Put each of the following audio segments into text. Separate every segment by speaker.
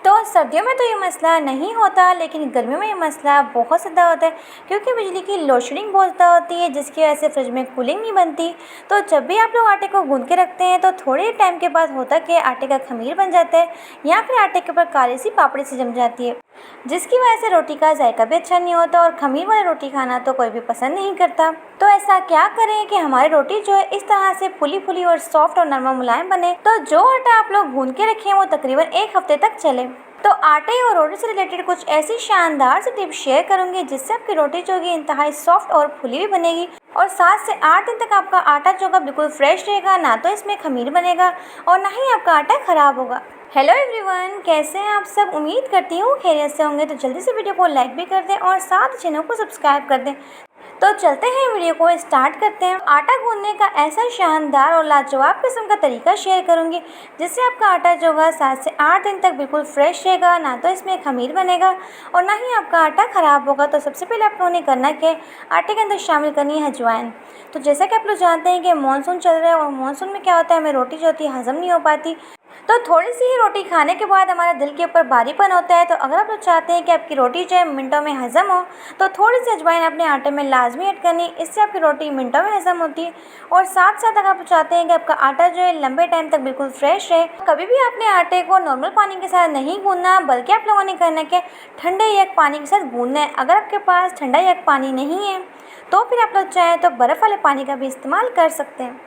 Speaker 1: तो सर्दियों में तो ये मसला नहीं होता, लेकिन गर्मियों में ये मसला बहुत ज़्यादा होता है क्योंकि बिजली की लोड शेडिंग बहुत ज़्यादा होती है, जिसकी वजह से फ्रिज में कूलिंग नहीं बनती। तो जब भी आप लोग आटे को गूंद के रखते हैं तो थोड़े टाइम के बाद होता कि आटे का खमीर बन जाता है या फिर आटे के ऊपर काली सी पापड़ी सी जम जाती है, जिसकी वजह से रोटी का जायका भी अच्छा नहीं होता और खमीर वाली रोटी खाना तो कोई भी पसंद नहीं करता। तो ऐसा क्या करें कि हमारी रोटी जो है इस तरह से फुली फुली और सॉफ्ट और नरम और मुलायम बने। तो जो आटा आप लोग गूंद के रखें वो तकरीबन 1 हफ्ते तक चले। तो आटे और रोटी से रिलेटेड कुछ ऐसी शानदार सी टिप्स शेयर करूंगी जिससे आपकी रोटी जो होगी इंतहाई सॉफ्ट और फुली भी बनेगी और 7 से 8 दिन तक आपका आटा जो होगा बिल्कुल फ्रेश रहेगा, ना तो इसमें खमीर बनेगा और ना ही आपका आटा खराब होगा। हेलो एवरीवन, कैसे हैं आप सब? उम्मीद करती हूँ खैरियत से होंगे। तो जल्दी से वीडियो को लाइक भी कर दें और साथ चैनल को सब्सक्राइब कर दें। तो चलते हैं वीडियो को स्टार्ट करते हैं। आटा गूंदने का ऐसा शानदार और लाजवाब किस्म का तरीका शेयर करूंगी जिससे आपका आटा जो होगा 7 से 8 दिन तक बिल्कुल फ्रेश रहेगा, ना तो इसमें खमीर बनेगा और ना ही आपका आटा ख़राब होगा। तो सबसे पहले आप लोगों ने करना क्या है, आटे के अंदर शामिल करनी है अजवाइन। तो जैसा कि आप लोग जानते हैं कि मानसून चल रहा है और मानसून में क्या होता है, हमें रोटी जो होती है हज़म नहीं हो पाती। तो थोड़ी सी ही रोटी खाने के बाद हमारे दिल के ऊपर भारीपन होता है। तो अगर आप लोग चाहते हैं कि आपकी रोटी जो है मिनटों में हज़म हो तो थोड़ी सी अजवाइन अपने आटे में लाजमी ऐड करनी, इससे आपकी रोटी मिनटों में हज़म होती है। और साथ साथ अगर आप चाहते हैं कि आपका आटा जो है लंबे टाइम तक बिल्कुल फ्रेश रहे, कभी भी आपने आटे को नॉर्मल पानी के साथ नहीं गूंदना, बल्कि आप लोगों ने करना क्या, ठंडे यक पानी के साथ गूंदना है। अगर आपके पास ठंडा यक पानी नहीं है तो फिर आप लोग चाहें तो बर्फ़ वाले पानी का भी इस्तेमाल कर सकते हैं,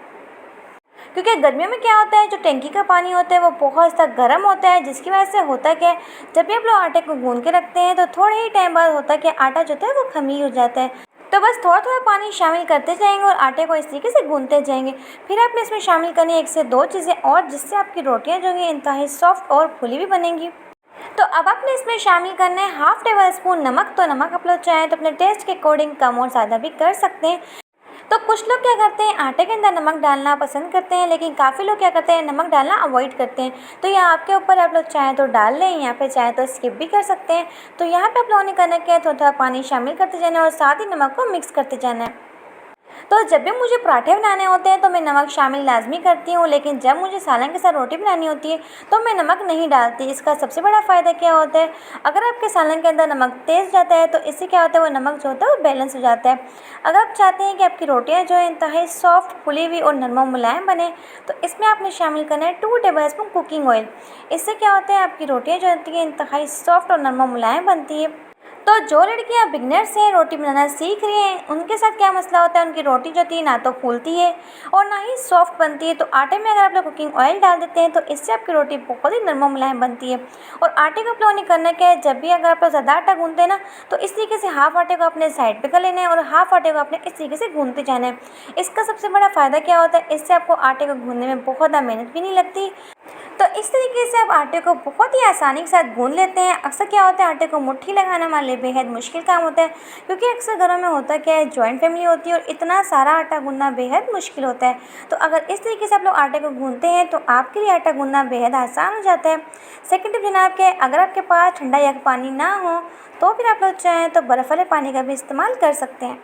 Speaker 1: क्योंकि गर्मियों में क्या होता है, जो टंकी का पानी होता है वो बहुत ज़्यादा गर्म होता है, जिसकी वजह से होता क्या है, जब भी आप लोग आटे को गूंद के रखते हैं तो थोड़े ही टाइम बाद होता है कि आटा जो है वो खमीर हो जाता है। तो बस थोड़ा थोड़ा पानी शामिल करते जाएंगे और आटे को इस तरीके से गूंदते जाएंगे। फिर आपने इसमें शामिल करनी 1 से 2 चीज़ें और, जिससे आपकी रोटियाँ जो हैं इंतहाई सॉफ्ट और फुली भी बनेंगी। तो अब आपने इसमें शामिल करना है हाफ टेबल स्पून नमक। तो नमक आप लोग चाहें तो अपने टेस्ट के अकॉर्डिंग कम और ज़्यादा भी कर सकते हैं। तो कुछ लोग क्या करते हैं, आटे के अंदर नमक डालना पसंद करते हैं, लेकिन काफ़ी लोग क्या करते हैं, नमक डालना अवॉइड करते हैं। तो यह आपके ऊपर, आप लोग चाहें तो डाल लें या फिर चाहें तो स्किप भी कर सकते हैं। तो यहाँ पे आप लोगों ने करना क्या है, थोड़ा थोड़ा पानी शामिल करते जाना है और साथ ही नमक को मिक्स करते जाना है। तो जब भी मुझे पराठे बनाने होते हैं तो मैं नमक शामिल लाजमी करती हूँ, लेकिन जब मुझे सालन के साथ रोटी बनानी होती है तो मैं नमक नहीं डालती। इसका सबसे बड़ा फ़ायदा क्या होता है, अगर आपके सालन के अंदर नमक तेज़ जाता है तो इससे क्या होता है, वो नमक जो होता है वो बैलेंस हो जाता है। अगर आप चाहते हैं कि आपकी रोटियाँ जो है इंतहाई सॉफ्ट, फुली हुई और नरम मुलायम बने, तो इसमें आपने शामिल करना है 2 टेबल स्पून कुकिंग ऑयल। इससे क्या होता है, आपकी रोटियाँ जो होती हैं इंतहाई सॉफ्ट और नरम मुलायम बनती है। तो जो लड़कियां बिगनर्स हैं, रोटी बनाना सीख रही हैं, उनके साथ क्या मसला होता है, उनकी रोटी जो होती है ना तो फूलती है और ना ही सॉफ्ट बनती है। तो आटे में अगर आप लोग कुकिंग ऑयल डाल देते हैं तो इससे आपकी रोटी बहुत ही नरम और मुलायम बनती है। और आटे को आप लोगों ने करना क्या है, जब भी अगर आप लोग ज़्यादा आटा गूंदते हैं ना तो इस तरीके से हाफ आटे को अपने साइड पे कर लेना है और हाफ आटे को अपने इस तरीके से गूंदते जाना है। इसका सबसे बड़ा फ़ायदा क्या होता है, इससे आपको आटे को गूंदने में बहुत ज़्यादा मेहनत भी नहीं लगती। तो इस तरीके से आप आटे को बहुत ही आसानी के साथ गूंद लेते हैं। अक्सर क्या होता है, आटे को मुट्ठी लगाना हमारे लिए बेहद मुश्किल काम होता है, क्योंकि अक्सर घरों में होता क्या है, जॉइंट फैमिली होती है और इतना सारा आटा गूंदना बेहद मुश्किल होता है। तो अगर इस तरीके से आप लोग आटे को गूंदते हैं तो आपके लिए आटा गूंदना बेहद आसान हो जाता है। सेकंड टिप जनाब के, अगर आपके पास ठंडा या पानी ना हो तो फिर आप लोग चाहें तो बर्फ़ वाले पानी का भी इस्तेमाल कर सकते हैं।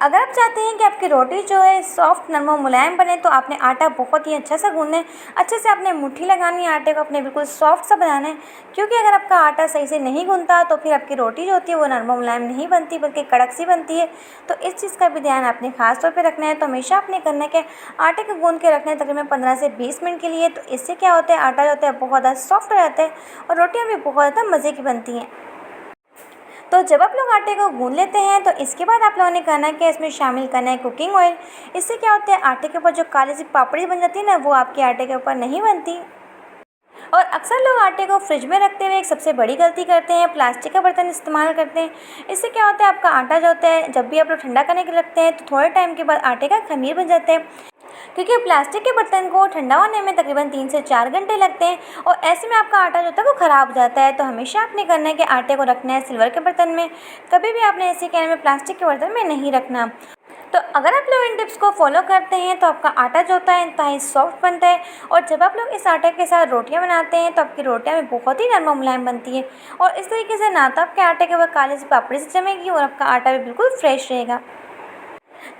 Speaker 1: अगर आप चाहते हैं कि आपकी रोटी जो है सॉफ्ट, नरम और मुलायम बने तो आपने आटा बहुत ही अच्छा सा गूंदना है। अच्छे से आपने मुट्ठी लगानी है, आटे को अपने बिल्कुल सॉफ्ट सा बनाना है, क्योंकि अगर आपका आटा सही से नहीं गूंदता तो फिर आपकी रोटी जो होती है वो नरम और मुलायम नहीं बनती, बल्कि कड़क सी बनती है। तो इस चीज़ का भी ध्यान आपने खास तौर पर रखना है। तो हमेशा आपने करना है कि आटे को गूंद के रखना है तकरीबन 15 से 20 मिनट के लिए। तो इससे क्या होता है, आटा जो होता है बहुत ज़्यादा सॉफ्ट हो जाता है और रोटियाँ भी बहुत ज़्यादा मज़े की बनती हैं। तो जब आप लोग आटे को गूंद लेते हैं तो इसके बाद आप लोगों ने करना है कि इसमें शामिल करना है कुकिंग ऑयल। इससे क्या होता है, आटे के ऊपर जो काली सी पापड़ी बन जाती है ना, वो आपके आटे के ऊपर नहीं बनती। और अक्सर लोग आटे को फ्रिज में रखते हुए एक सबसे बड़ी गलती करते हैं, प्लास्टिक का बर्तन इस्तेमाल करते हैं। इससे क्या होता है, आपका आटा जो होता है जब भी आप लोग ठंडा करने के लिए रखते हैं तो थोड़े टाइम के बाद आटे का खमीर बन जाता है, क्योंकि प्लास्टिक के बर्तन को ठंडा होने में तकरीबन 3 से 4 घंटे लगते हैं और ऐसे में आपका आटा जो होता है वो ख़राब हो जाता है। तो हमेशा आपने करना है कि आटे को रखना है सिल्वर के बर्तन में, कभी भी आपने ऐसे कहने में प्लास्टिक के बर्तन में नहीं रखना। तो अगर आप लोग इन टिप्स को फॉलो करते हैं तो आपका आटा जो होता है इंतहाई सॉफ्ट बनता है और जब आप लोग इस आटे के साथ रोटियां बनाते हैं तो आपकी रोटियां भी बहुत ही नरम और मुलायम बनती है। और इस तरीके से ना तो आपके आटे के ऊपर काली सी पापड़ी से जमेगी और आपका आटा भी बिल्कुल फ्रेश रहेगा।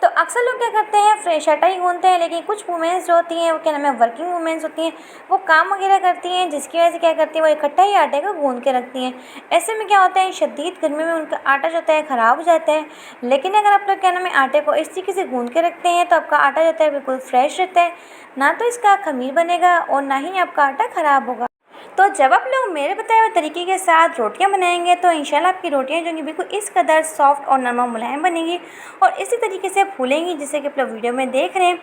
Speaker 1: तो अक्सर लोग क्या करते हैं, फ्रेश आटा ही गूँथते हैं, लेकिन कुछ वुमेन्स जो होती हैं वो क्या नाम है, वर्किंग वुमेन्स होती हैं, वो काम वगैरह करती हैं, जिसकी वजह से क्या करती हैं, वो इकट्ठा ही आटे को गूँथ के रखती हैं। ऐसे में क्या होता है, शदीद गर्मी में उनका आटा जो होता है ख़राब हो जाता है। लेकिन अगर आप लोग क्या नाम है, आटे को इस तरीके से गूँथ के रखते हैं तो आपका आटा जो होता है बिल्कुल फ्रेश रहता है, ना तो इसका खमीर बनेगा और ना ही आपका आटा ख़राब होगा। तो जब आप लोग मेरे बताए हुए तरीके के साथ रोटियां बनाएंगे तो इंशाल्लाह आपकी रोटियां जो होंगी बिल्कुल इस कदर सॉफ्ट और नरम मुलायम बनेंगी और इसी तरीके से फूलेंगी जैसे कि आप लोग वीडियो में देख रहे हैं।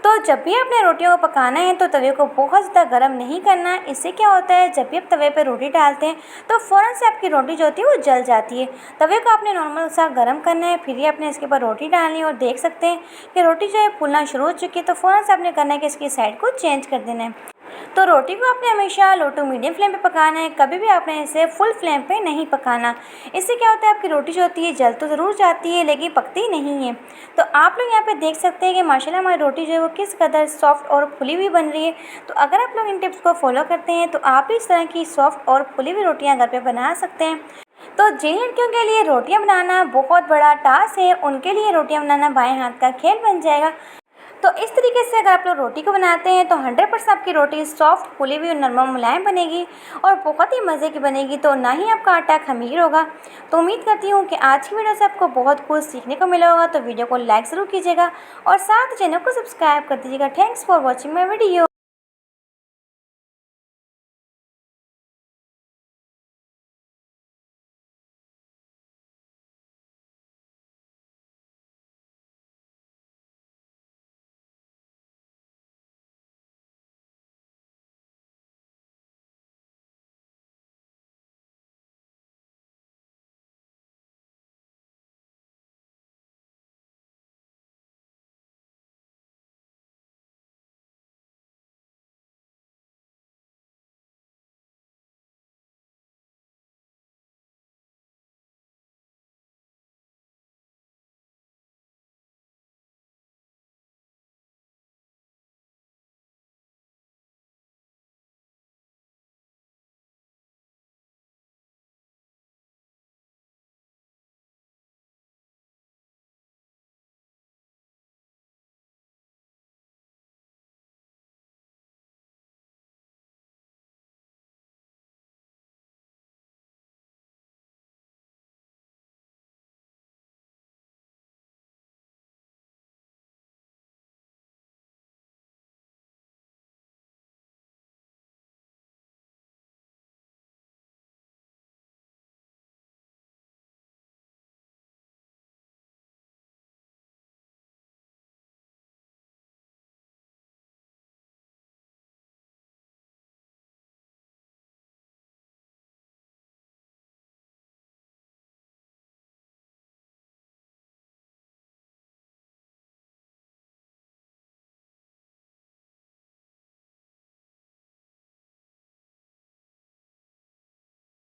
Speaker 1: तो जब भी आपने रोटियों को पकाना है तो तवे को बहुत ज़्यादा गर्म नहीं करना है। इससे क्या होता है, जब भी आप तवे पर रोटी डालते हैं तो फ़ौरन से आपकी रोटी जो होती है वो जल जाती है। तवे को आपने नॉर्मल सा गर्म करना है, फिर ही आपने इसके ऊपर रोटी डालनी है और देख सकते हैं कि रोटी जो है फूलना शुरू हो चुकी है। तो फ़ौरन से आपने करना है कि इसकी साइड को चेंज कर देना है। तो रोटी को आपने हमेशा लो टू मीडियम फ्लेम पे पकाना है, कभी भी आपने इसे फुल फ्लेम पे नहीं पकाना। इससे क्या होता है, आपकी रोटी जो होती है जल तो ज़रूर जाती है लेकिन पकती नहीं है। तो आप लोग यहाँ पे देख सकते हैं कि माशाल्लाह हमारी रोटी जो है वो किस कदर सॉफ्ट और फुली हुई बन रही है। तो अगर आप लोग इन टिप्स को फॉलो करते हैं तो आप भी इस तरह की सॉफ्ट और फुली हुई रोटियाँ घर पर बना सकते हैं। तो जिन लड़कियों के लिए रोटियां बनाना बहुत बड़ा टास्क है, उनके लिए रोटियां बनाना बाएं हाथ का खेल बन जाएगा। तो इस तरीके से अगर आप लोग रोटी को बनाते हैं तो 100% आपकी रोटी सॉफ्ट फूली हुई और नरम मुलायम बनेगी और बहुत ही मज़े की बनेगी। तो ना ही आपका आटा खमीर होगा। तो उम्मीद करती हूँ कि आज की वीडियो से आपको बहुत कुछ सीखने को मिला होगा। तो वीडियो को लाइक ज़रूर कीजिएगा और साथ चैनल को सब्सक्राइब कर दीजिएगा। Thanks for watching my video.